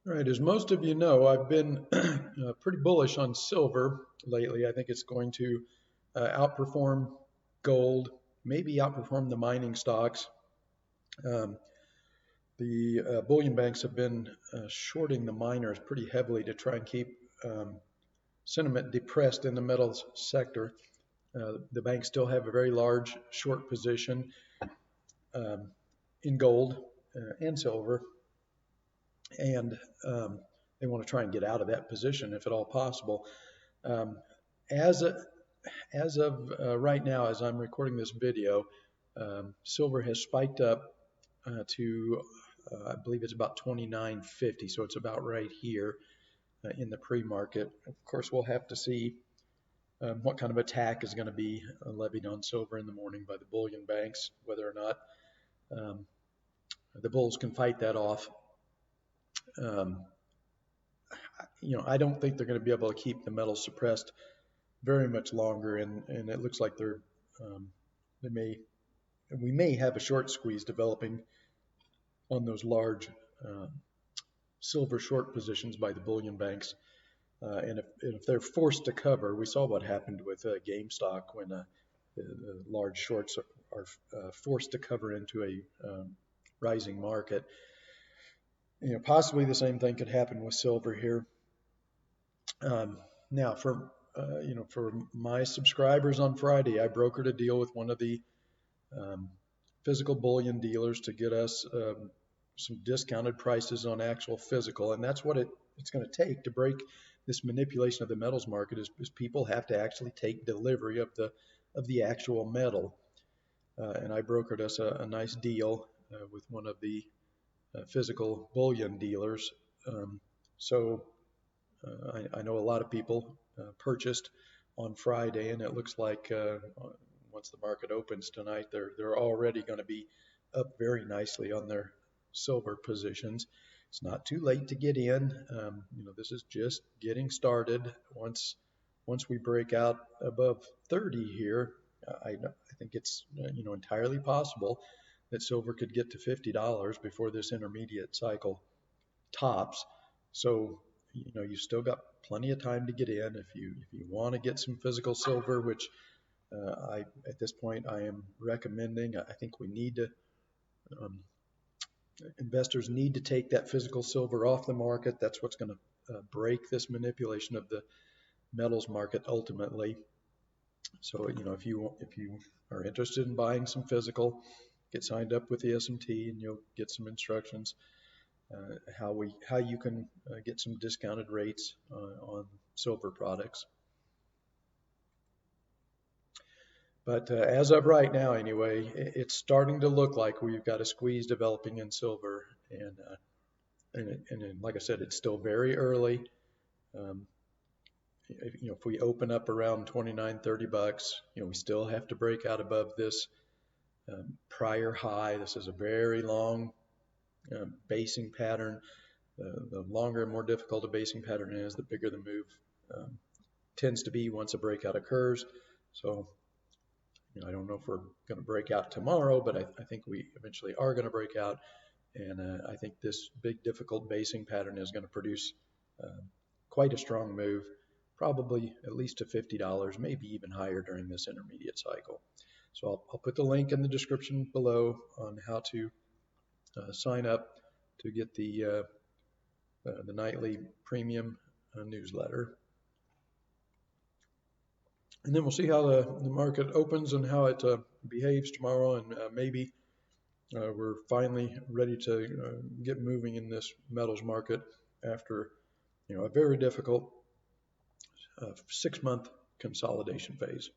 All right, as most of you know, I've been pretty bullish on silver lately. I think it's going to outperform gold, maybe outperform the mining stocks. Um, the bullion banks have been shorting the miners pretty heavily to try and keep sentiment depressed in the metals sector. The banks still have a very large short position um, in gold and silver, and they want to try and get out of that position if at all possible. Um, as a, as of right now, as I'm recording this video, silver has spiked up to I believe it's about 29.50, so it's about right here in the pre-market. Of course, we'll have to see what kind of attack is going to be levied on silver in the morning by the bullion banks, whether or not um, the bulls can fight that off. Um, I don't think they're going to be able to keep the metal suppressed very much longer, and it looks like um, they may we may have a short squeeze developing on those large silver short positions by the bullion banks. And if they're forced to cover, we saw what happened with GameStop when the large shorts are forced to cover into a rising market. Possibly the same thing could happen with silver here. Now, for my subscribers on Friday, I brokered a deal with one of the um, physical bullion dealers to get us some discounted prices on actual physical, and that's what it's going to take to break this manipulation of the metals market. Is people have to actually take delivery of the actual metal, and I brokered us a nice deal with one of the physical bullion dealers. So I know a lot of people purchased on Friday, and it looks like once the market opens tonight, they're already going to be up very nicely on their silver positions. It's not too late to get in. This is just getting started. Once we break out above 30 here, I think it's entirely possible that silver could get to $50 before this intermediate cycle tops. So you still got plenty of time to get in if you want to get some physical silver, which at this point I am recommending. I think we need to investors need to take that physical silver off the market. That's what's going to break this manipulation of the metals market ultimately. So if you are interested in buying some physical, get signed up with the SMT and you'll get some instructions how you can get some discounted rates on silver products. But as of right now, anyway, it's starting to look like we've got a squeeze developing in silver, and like I said, it's still very early. If we open up around 29, 30 bucks, we still have to break out above this prior high. This is a very long basing pattern. The longer and more difficult a basing pattern is, the bigger the move tends to be once a breakout occurs. So I don't know if we're going to break out tomorrow, but I think we eventually are going to break out. And I think this big difficult basing pattern is going to produce quite a strong move, probably at least to $50, maybe even higher during this intermediate cycle. So I'll put the link in the description below on how to sign up to get the nightly premium newsletter. And then we'll see how the market opens and how it behaves tomorrow, and maybe we're finally ready to get moving in this metals market after a very difficult 6-month consolidation phase.